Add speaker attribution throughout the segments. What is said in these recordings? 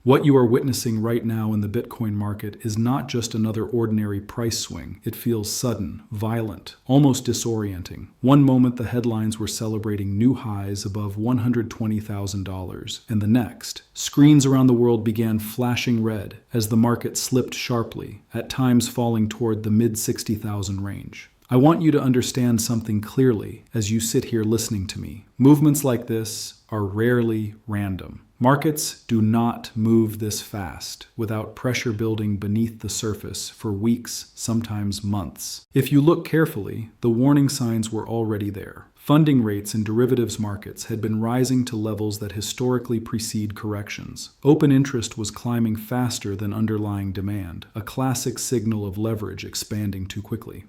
Speaker 1: What you are witnessing right now in the Bitcoin market is not just another ordinary price swing. It feels sudden, violent, almost disorienting. One moment the headlines were celebrating new highs above $120,000, and the next, screens around the world began flashing red as the market slipped sharply, at times falling toward the mid-60,000 range. I want you to understand something clearly as you sit here listening to me. Movements like this are rarely random. Markets do not move this fast without pressure building beneath the surface for weeks, sometimes months. If you look carefully, the warning signs were already there. Funding rates in derivatives markets had been rising to levels that historically precede corrections. Open interest was climbing faster than underlying demand, a classic signal of leverage expanding too quickly.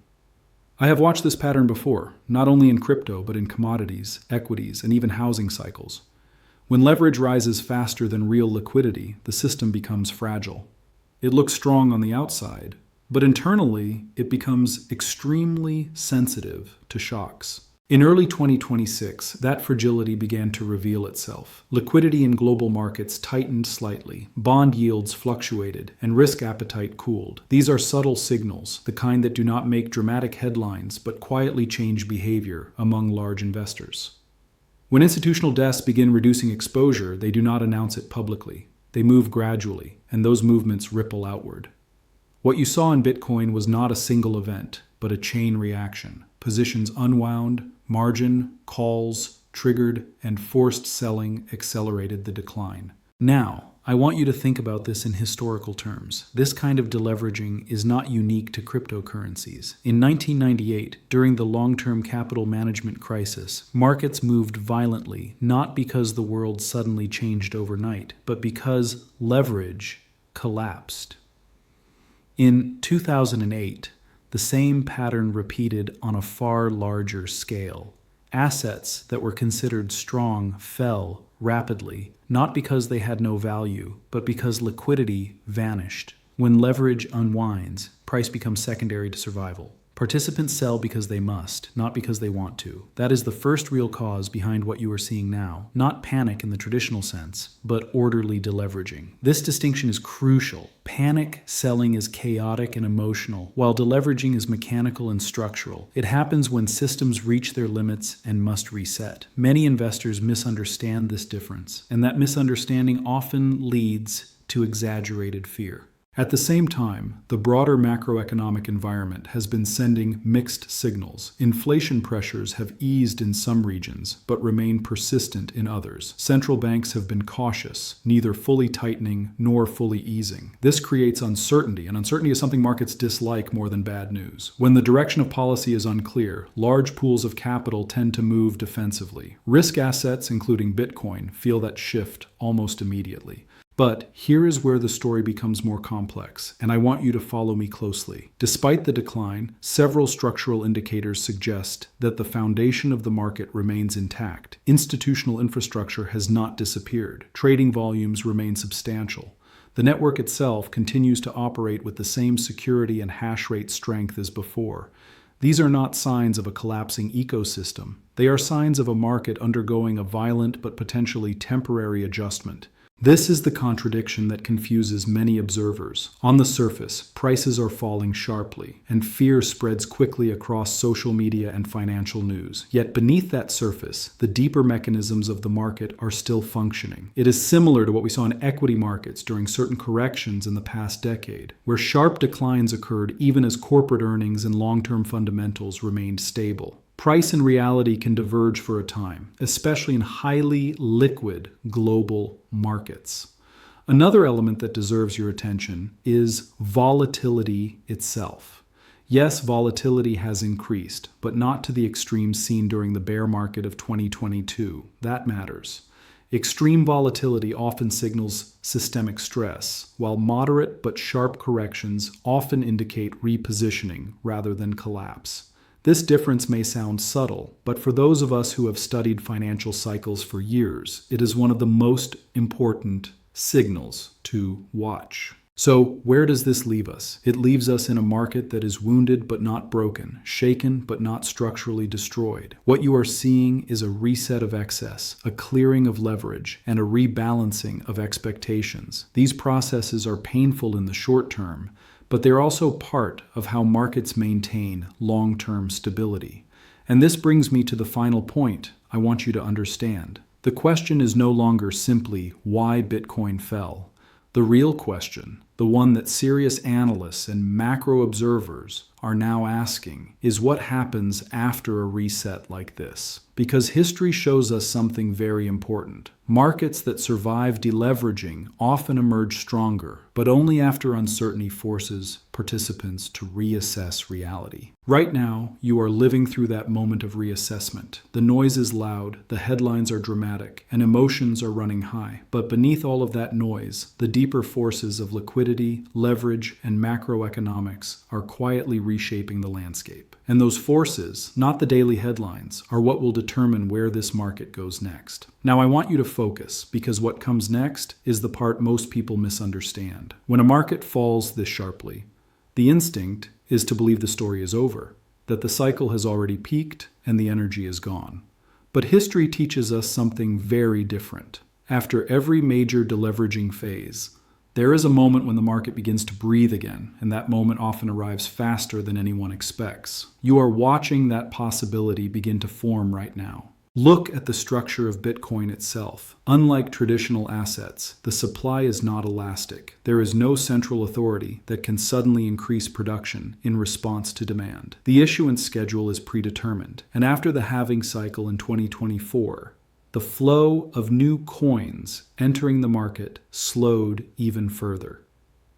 Speaker 1: I have watched this pattern before, not only in crypto, but in commodities, equities, and even housing cycles. When leverage rises faster than real liquidity, the system becomes fragile. It looks strong on the outside, but internally, it becomes extremely sensitive to shocks. In early 2026, that fragility began to reveal itself. Liquidity in global markets tightened slightly, bond yields fluctuated, and risk appetite cooled. These are subtle signals, the kind that do not make dramatic headlines but quietly change behavior among large investors. When institutional desks begin reducing exposure, they do not announce it publicly. They move gradually, and those movements ripple outward. What you saw in Bitcoin was not a single event, but a chain reaction. Positions unwound, margin, calls, triggered, and forced selling accelerated the decline. Now, I want you to think about this in historical terms. This kind of deleveraging is not unique to cryptocurrencies. In 1998, during the long-term capital management crisis, markets moved violently, not because the world suddenly changed overnight, but because leverage collapsed. In 2008, the same pattern repeated on a far larger scale. Assets that were considered strong fell rapidly, not because they had no value, but because liquidity vanished. When leverage unwinds, price becomes secondary to survival. Participants sell because they must, not because they want to. That is the first real cause behind what you are seeing now. Not panic in the traditional sense, but orderly deleveraging. This distinction is crucial. Panic selling is chaotic and emotional, while deleveraging is mechanical and structural. It happens when systems reach their limits and must reset. Many investors misunderstand this difference, and that misunderstanding often leads to exaggerated fear. At the same time, the broader macroeconomic environment has been sending mixed signals. Inflation pressures have eased in some regions, but remain persistent in others. Central banks have been cautious, neither fully tightening nor fully easing. This creates uncertainty, and uncertainty is something markets dislike more than bad news. When the direction of policy is unclear, large pools of capital tend to move defensively. Risk assets, including Bitcoin, feel that shift almost immediately. But here is where the story becomes more complex, and I want you to follow me closely. Despite the decline, several structural indicators suggest that the foundation of the market remains intact. Institutional infrastructure has not disappeared. Trading volumes remain substantial. The network itself continues to operate with the same security and hash rate strength as before. These are not signs of a collapsing ecosystem. They are signs of a market undergoing a violent but potentially temporary adjustment. This is the contradiction that confuses many observers. On the surface, prices are falling sharply, and fear spreads quickly across social media and financial news. Yet beneath that surface, the deeper mechanisms of the market are still functioning. It is similar to what we saw in equity markets during certain corrections in the past decade, where sharp declines occurred even as corporate earnings and long-term fundamentals remained stable. Price and reality can diverge for a time, especially in highly liquid global markets. Another element that deserves your attention is volatility itself. Yes, volatility has increased, but not to the extreme seen during the bear market of 2022. That matters. Extreme volatility often signals systemic stress, while moderate but sharp corrections often indicate repositioning rather than collapse. This difference may sound subtle, but for those of us who have studied financial cycles for years, it is one of the most important signals to watch. So, where does this leave us? It leaves us in a market that is wounded but not broken, shaken but not structurally destroyed. What you are seeing is a reset of excess, a clearing of leverage, and a rebalancing of expectations. These processes are painful in the short term, but they're also part of how markets maintain long-term stability. And this brings me to the final point I want you to understand. The question is no longer simply why Bitcoin fell. The real question, the one that serious analysts and macro observers are now asking, is what happens after a reset like this? Because history shows us something very important. Markets that survive deleveraging often emerge stronger, but only after uncertainty forces participants to reassess reality. Right now, you are living through that moment of reassessment. The noise is loud, the headlines are dramatic, and emotions are running high. But beneath all of that noise, the deeper forces of liquidity, leverage, and macroeconomics are quietly reshaping the landscape. And those forces, not the daily headlines, are what will determine where this market goes next. Now I want you to focus, because what comes next is the part most people misunderstand. When a market falls this sharply, the instinct is to believe the story is over, that the cycle has already peaked and the energy is gone. But history teaches us something very different. After every major deleveraging phase, there is a moment when the market begins to breathe again, and that moment often arrives faster than anyone expects. You are watching that possibility begin to form right now. Look at the structure of Bitcoin itself. Unlike traditional assets, the supply is not elastic. There is no central authority that can suddenly increase production in response to demand. The issuance schedule is predetermined, and after the halving cycle in 2024, the flow of new coins entering the market slowed even further.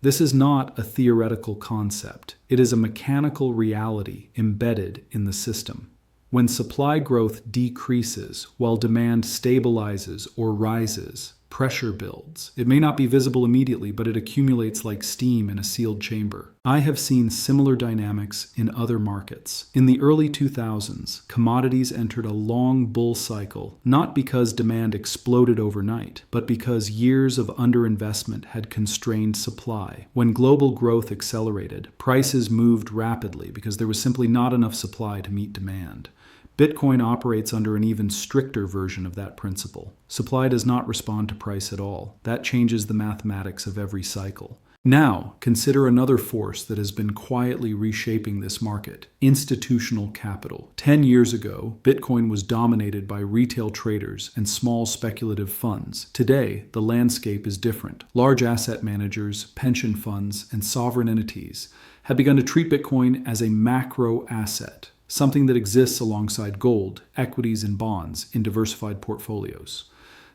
Speaker 1: This is not a theoretical concept. It is a mechanical reality embedded in the system. When supply growth decreases while demand stabilizes or rises, pressure builds. It may not be visible immediately, but it accumulates like steam in a sealed chamber. I have seen similar dynamics in other markets. In the early 2000s, commodities entered a long bull cycle, not because demand exploded overnight, but because years of underinvestment had constrained supply. When global growth accelerated, prices moved rapidly because there was simply not enough supply to meet demand. Bitcoin operates under an even stricter version of that principle. Supply does not respond to price at all. That changes the mathematics of every cycle. Now, consider another force that has been quietly reshaping this market: institutional capital. 10 years ago, Bitcoin was dominated by retail traders and small speculative funds. Today, the landscape is different. Large asset managers, pension funds, and sovereign entities have begun to treat Bitcoin as a macro asset, something that exists alongside gold, equities, and bonds in diversified portfolios.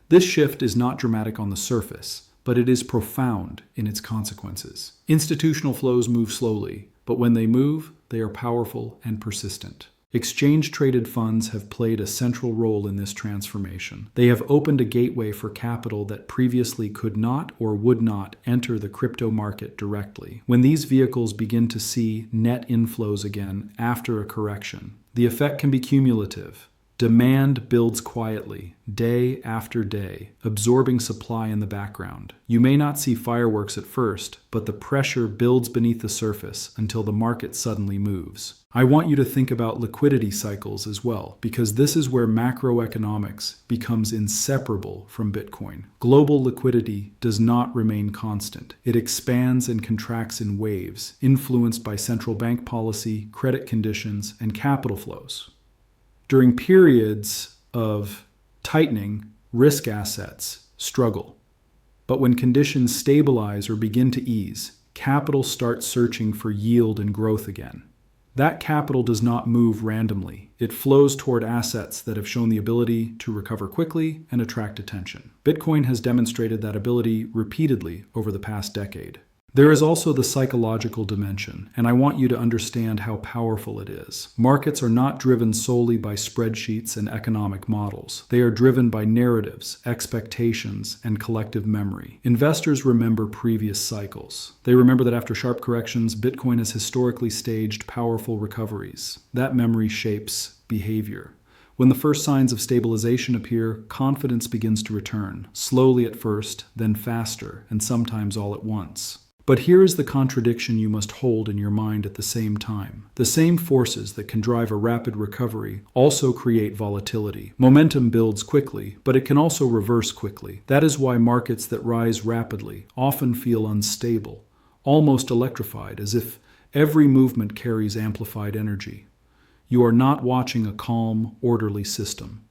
Speaker 1: This shift is not dramatic on the surface, but it is profound in its consequences. Institutional flows move slowly, but when they move, they are powerful and persistent. Exchange-traded funds have played a central role in this transformation. They have opened a gateway for capital that previously could not or would not enter the crypto market directly. When these vehicles begin to see net inflows again after a correction, the effect can be cumulative. Demand builds quietly, day after day, absorbing supply in the background. You may not see fireworks at first, but the pressure builds beneath the surface until the market suddenly moves. I want you to think about liquidity cycles as well, because this is where macroeconomics becomes inseparable from Bitcoin. Global liquidity does not remain constant. It expands and contracts in waves, influenced by central bank policy, credit conditions, and capital flows. During periods of tightening, risk assets struggle. But when conditions stabilize or begin to ease, capital starts searching for yield and growth again. That capital does not move randomly. It flows toward assets that have shown the ability to recover quickly and attract attention. Bitcoin has demonstrated that ability repeatedly over the past decade. There is also the psychological dimension, and I want you to understand how powerful it is. Markets are not driven solely by spreadsheets and economic models. They are driven by narratives, expectations, and collective memory. Investors remember previous cycles. They remember that after sharp corrections, Bitcoin has historically staged powerful recoveries. That memory shapes behavior. When the first signs of stabilization appear, confidence begins to return, slowly at first, then faster, and sometimes all at once. But here is the contradiction you must hold in your mind at the same time. The same forces that can drive a rapid recovery also create volatility. Momentum builds quickly, but it can also reverse quickly. That is why markets that rise rapidly often feel unstable, almost electrified, as if every movement carries amplified energy. You are not watching a calm, orderly system.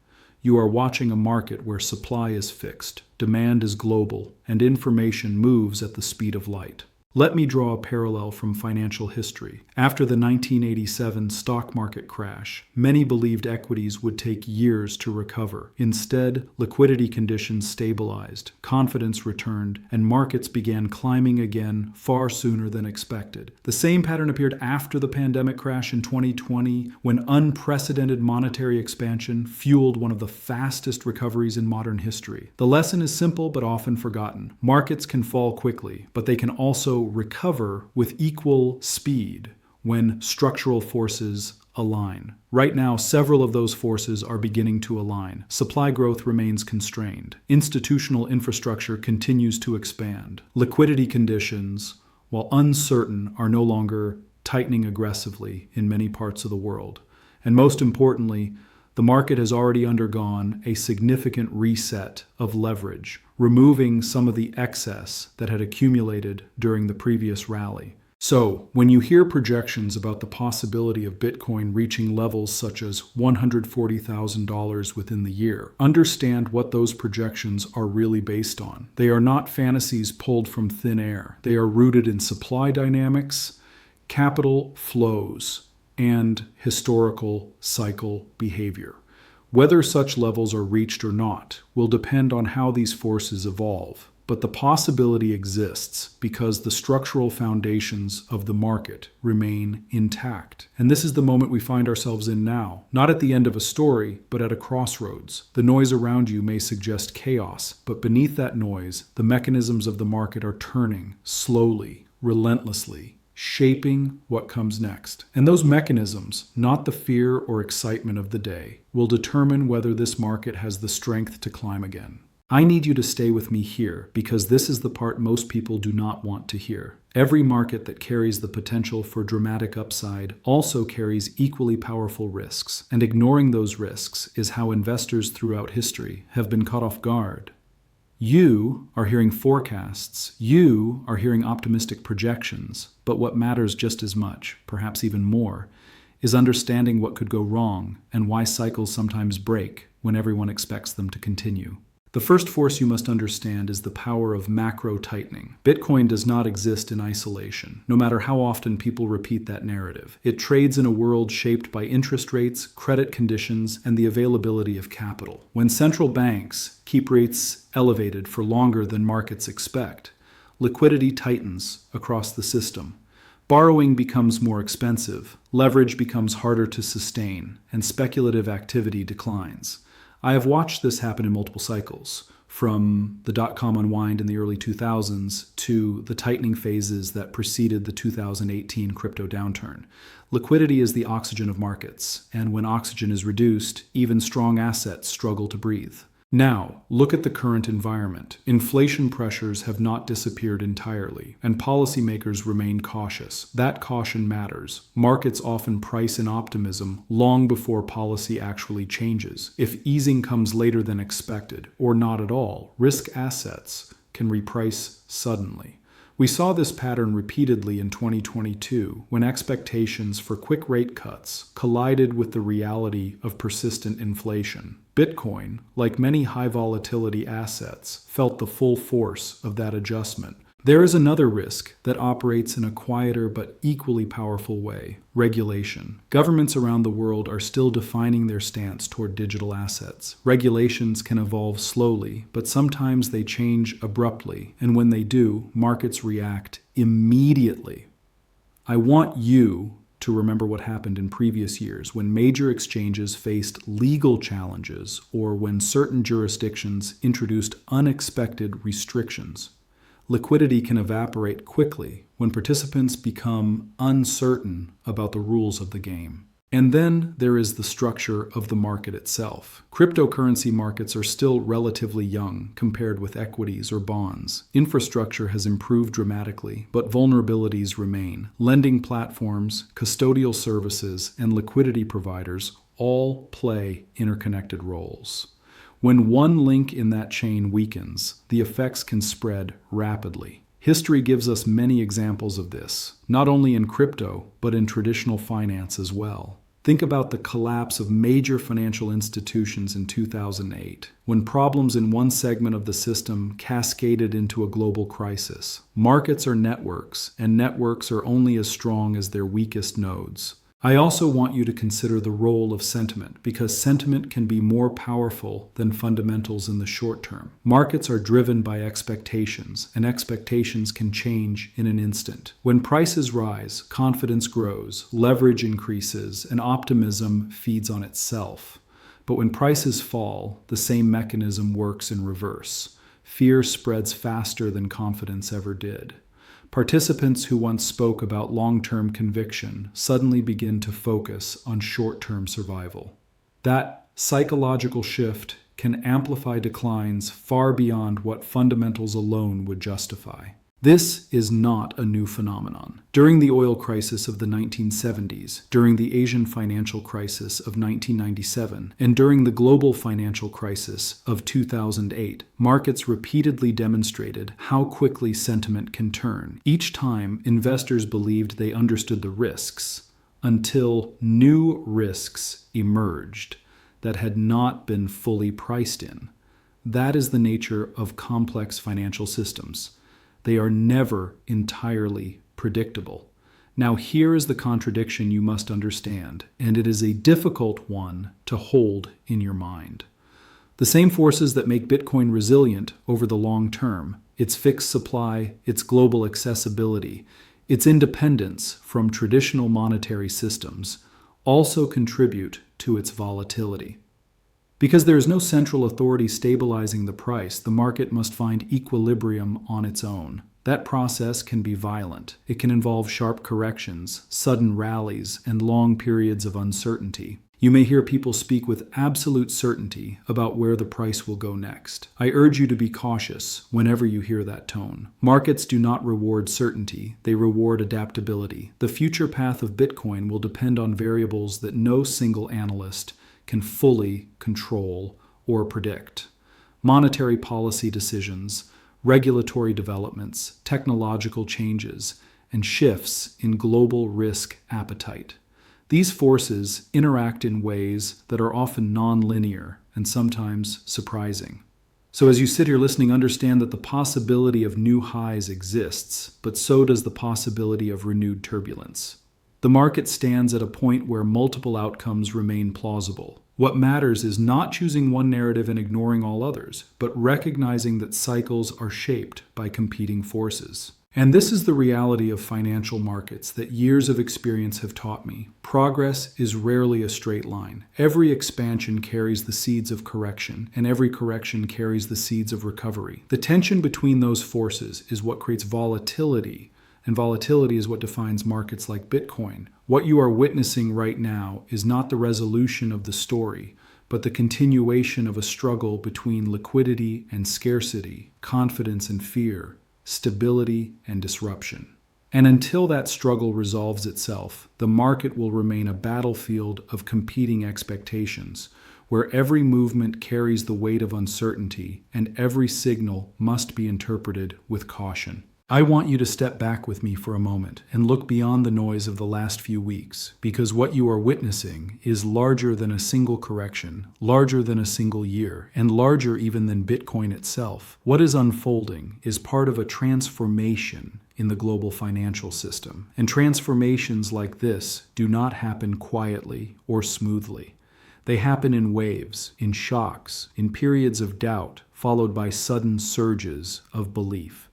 Speaker 1: You are watching a market where supply is fixed, demand is global, and information moves at the speed of light. Let me draw a parallel from financial history. After the 1987 stock market crash, many believed equities would take years to recover. Instead, liquidity conditions stabilized, confidence returned, and markets began climbing again far sooner than expected. The same pattern appeared after the pandemic crash in 2020, when unprecedented monetary expansion fueled one of the fastest recoveries in modern history. The lesson is simple but often forgotten. Markets can fall quickly, but they can also recover with equal speed when structural forces align. Right now, several of those forces are beginning to align. Supply growth remains constrained. Institutional infrastructure continues to expand. Liquidity conditions, while uncertain, are no longer tightening aggressively in many parts of the world. And most importantly, the market has already undergone a significant reset of leverage, removing some of the excess that had accumulated during the previous rally. So, when you hear projections about the possibility of Bitcoin reaching levels such as $140,000 within the year, understand what those projections are really based on. They are not fantasies pulled from thin air. They are rooted in supply dynamics, capital flows, and historical cycle behavior. Whether such levels are reached or not will depend on how these forces evolve, but the possibility exists because the structural foundations of the market remain intact. And this is the moment we find ourselves in now, not at the end of a story, but at a crossroads. The noise around you may suggest chaos, but beneath that noise, the mechanisms of the market are turning slowly, relentlessly, shaping what comes next. And those mechanisms, not the fear or excitement of the day, will determine whether this market has the strength to climb again. I need you to stay with me here because this is the part most people do not want to hear. Every market that carries the potential for dramatic upside also carries equally powerful risks, and ignoring those risks is how investors throughout history have been caught off guard. You are hearing forecasts, you are hearing optimistic projections, but what matters just as much, perhaps even more, is understanding what could go wrong and why cycles sometimes break when everyone expects them to continue. The first force you must understand is the power of macro tightening. Bitcoin does not exist in isolation, no matter how often people repeat that narrative. It trades in a world shaped by interest rates, credit conditions, and the availability of capital. When central banks keep rates elevated for longer than markets expect, liquidity tightens across the system. Borrowing becomes more expensive, leverage becomes harder to sustain, and speculative activity declines. I have watched this happen in multiple cycles, from the dot-com unwind in the early 2000s to the tightening phases that preceded the 2018 crypto downturn. Liquidity is the oxygen of markets, and when oxygen is reduced, even strong assets struggle to breathe. Now, look at the current environment. Inflation pressures have not disappeared entirely, and policymakers remain cautious. That caution matters. Markets often price in optimism long before policy actually changes. If easing comes later than expected, or not at all, risk assets can reprice suddenly. We saw this pattern repeatedly in 2022 when expectations for quick rate cuts collided with the reality of persistent inflation. Bitcoin, like many high volatility assets, felt the full force of that adjustment. There is another risk that operates in a quieter but equally powerful way: regulation. Governments around the world are still defining their stance toward digital assets. Regulations can evolve slowly, but sometimes they change abruptly, and when they do, markets react immediately. I want you to remember what happened in previous years when major exchanges faced legal challenges or when certain jurisdictions introduced unexpected restrictions. Liquidity can evaporate quickly when participants become uncertain about the rules of the game. And then there is the structure of the market itself. Cryptocurrency markets are still relatively young compared with equities or bonds. Infrastructure has improved dramatically, but vulnerabilities remain. Lending platforms, custodial services, and liquidity providers all play interconnected roles. When one link in that chain weakens, the effects can spread rapidly. History gives us many examples of this, not only in crypto, but in traditional finance as well. Think about the collapse of major financial institutions in 2008, when problems in one segment of the system cascaded into a global crisis. Markets are networks, and networks are only as strong as their weakest nodes. I also want you to consider the role of sentiment, because sentiment can be more powerful than fundamentals in the short term. Markets are driven by expectations, and expectations can change in an instant. When prices rise, confidence grows, leverage increases, and optimism feeds on itself. But when prices fall, the same mechanism works in reverse. Fear spreads faster than confidence ever did. Participants who once spoke about long-term conviction suddenly begin to focus on short-term survival. That psychological shift can amplify declines far beyond what fundamentals alone would justify. This is not a new phenomenon. During the oil crisis of the 1970s, during the Asian financial crisis of 1997, and during the global financial crisis of 2008, markets repeatedly demonstrated how quickly sentiment can turn. Each time, investors believed they understood the risks, until new risks emerged that had not been fully priced in. That is the nature of complex financial systems. They are never entirely predictable. Now, here is the contradiction you must understand, and it is a difficult one to hold in your mind. The same forces that make Bitcoin resilient over the long term, its fixed supply, its global accessibility, its independence from traditional monetary systems, also contribute to its volatility. Because there is no central authority stabilizing the price, the market must find equilibrium on its own. That process can be violent. It can involve sharp corrections, sudden rallies, and long periods of uncertainty. You may hear people speak with absolute certainty about where the price will go next. I urge you to be cautious whenever you hear that tone. Markets do not reward certainty, they reward adaptability. The future path of Bitcoin will depend on variables that no single analyst can fully control or predict. Monetary policy decisions, regulatory developments, technological changes, and shifts in global risk appetite. These forces interact in ways that are often non-linear and sometimes surprising. So as you sit here listening, understand that the possibility of new highs exists, but so does the possibility of renewed turbulence. The market stands at a point where multiple outcomes remain plausible. What matters is not choosing one narrative and ignoring all others, but recognizing that cycles are shaped by competing forces. And this is the reality of financial markets that years of experience have taught me. Progress is rarely a straight line. Every expansion carries the seeds of correction, and every correction carries the seeds of recovery. The tension between those forces is what creates volatility, and volatility is what defines markets like Bitcoin. What you are witnessing right now is not the resolution of the story, but the continuation of a struggle between liquidity and scarcity, confidence and fear, stability and disruption. And until that struggle resolves itself, the market will remain a battlefield of competing expectations, where every movement carries the weight of uncertainty and every signal must be interpreted with caution. I want you to step back with me for a moment and look beyond the noise of the last few weeks, because what you are witnessing is larger than a single correction, larger than a single year, and larger even than Bitcoin itself. What is unfolding is part of a transformation in the global financial system. And transformations like this do not happen quietly or smoothly. They happen in waves, in shocks, in periods of doubt, followed by sudden surges of belief.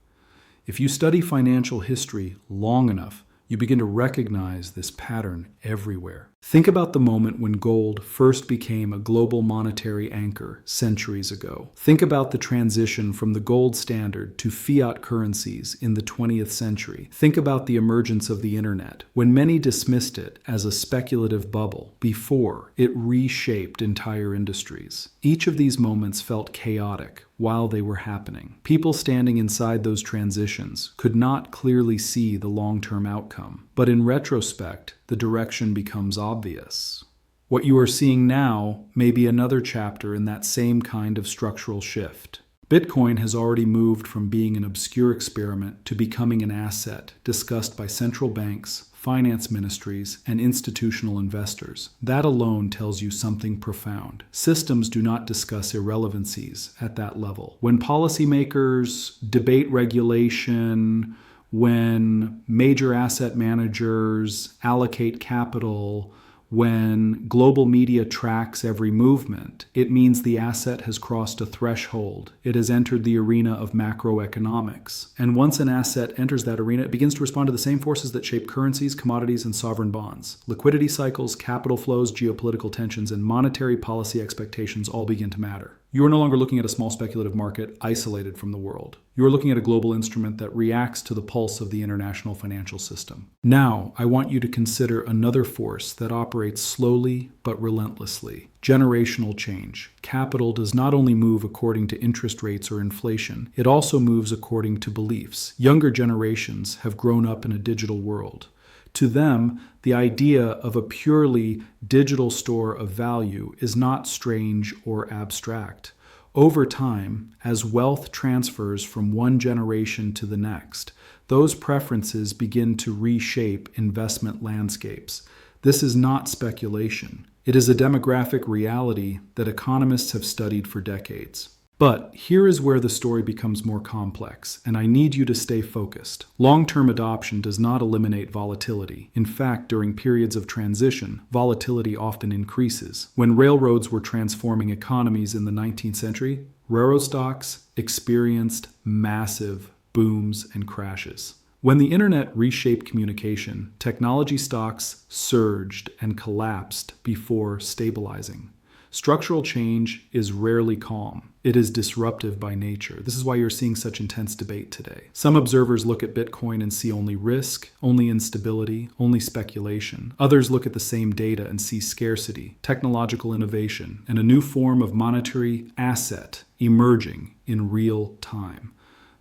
Speaker 1: If you study financial history long enough, you begin to recognize this pattern everywhere. Think about the moment when gold first became a global monetary anchor centuries ago. Think about the transition from the gold standard to fiat currencies in the 20th century. Think about the emergence of the internet, when many dismissed it as a speculative bubble before it reshaped entire industries. Each of these moments felt chaotic while they were happening. People standing inside those transitions could not clearly see the long-term outcome. But in retrospect, the direction becomes obvious. What you are seeing now may be another chapter in that same kind of structural shift. Bitcoin has already moved from being an obscure experiment to becoming an asset discussed by central banks, finance ministries, and institutional investors. That alone tells you something profound. Systems do not discuss irrelevancies at that level. When policymakers debate regulation, when major asset managers allocate capital, when global media tracks every movement, it means the asset has crossed a threshold. It has entered the arena of macroeconomics. And once an asset enters that arena, it begins to respond to the same forces that shape currencies, commodities, and sovereign bonds. Liquidity cycles, capital flows, geopolitical tensions, and monetary policy expectations all begin to matter. You are no longer looking at a small speculative market isolated from the world. You are looking at a global instrument that reacts to the pulse of the international financial system. Now, I want you to consider another force that operates slowly but relentlessly: generational change. Capital does not only move according to interest rates or inflation, it also moves according to beliefs. Younger generations have grown up in a digital world. To them, the idea of a purely digital store of value is not strange or abstract. Over time, as wealth transfers from one generation to the next, those preferences begin to reshape investment landscapes. This is not speculation. It is a demographic reality that economists have studied for decades. But here is where the story becomes more complex, and I need you to stay focused. Long-term adoption does not eliminate volatility. In fact, during periods of transition, volatility often increases. When railroads were transforming economies in the 19th century, railroad stocks experienced massive booms and crashes. When the internet reshaped communication, technology stocks surged and collapsed before stabilizing. Structural change is rarely calm. It is disruptive by nature. This is why you're seeing such intense debate today. Some observers look at Bitcoin and see only risk, only instability, only speculation. Others look at the same data and see scarcity, technological innovation, and a new form of monetary asset emerging in real time.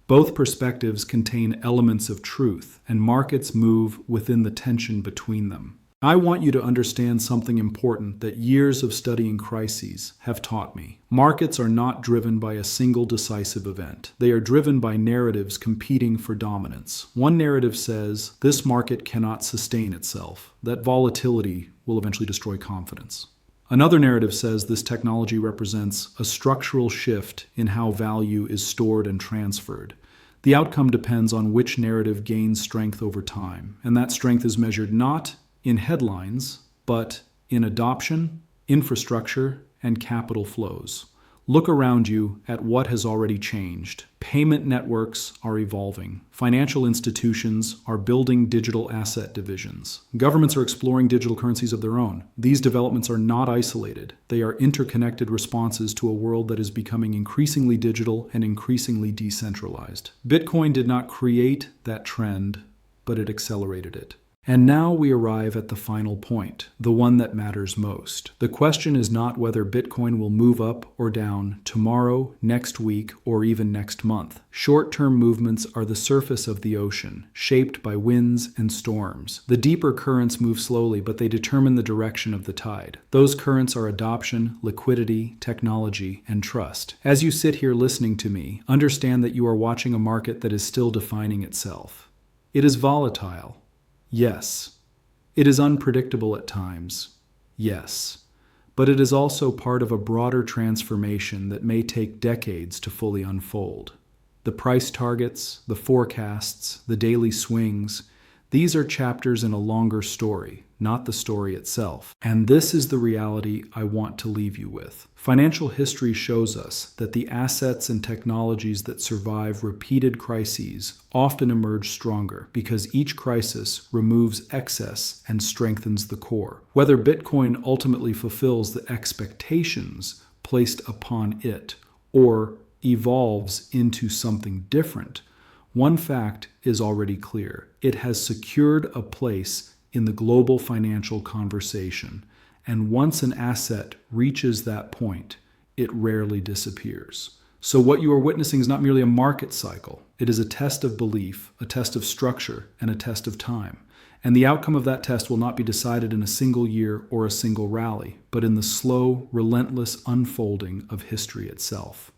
Speaker 1: Both perspectives contain elements of truth, and markets move within the tension between them. I want you to understand something important that years of studying crises have taught me. Markets are not driven by a single decisive event. They are driven by narratives competing for dominance. One narrative says this market cannot sustain itself, that volatility will eventually destroy confidence. Another narrative says this technology represents a structural shift in how value is stored and transferred. The outcome depends on which narrative gains strength over time, and that strength is measured not in headlines, but in adoption, infrastructure, and capital flows. Look around you at what has already changed. Payment networks are evolving. Financial institutions are building digital asset divisions. Governments are exploring digital currencies of their own. These developments are not isolated. They are interconnected responses to a world that is becoming increasingly digital and increasingly decentralized. Bitcoin did not create that trend, but it accelerated it. And now we arrive at the final point, the one that matters most. The question is not whether Bitcoin will move up or down tomorrow, next week, or even next month. Short-term movements are the surface of the ocean, shaped by winds and storms. The deeper currents move slowly, but they determine the direction of the tide. Those currents are adoption, liquidity, technology, and trust. As you sit here listening to me, understand that you are watching a market that is still defining itself. It is volatile. Yes. It is unpredictable at times. Yes. But it is also part of a broader transformation that may take decades to fully unfold. The price targets, the forecasts, the daily swings, These are chapters in a longer story, not the story itself. And this is the reality I want to leave you with. Financial history shows us that the assets and technologies that survive repeated crises often emerge stronger because each crisis removes excess and strengthens the core. Whether Bitcoin ultimately fulfills the expectations placed upon it or evolves into something different, one fact is already clear. It has secured a place in the global financial conversation, and once an asset reaches that point, it rarely disappears. So what you are witnessing is not merely a market cycle. It is a test of belief, a test of structure, and a test of time. And the outcome of that test will not be decided in a single year or a single rally, but in the slow, relentless unfolding of history itself.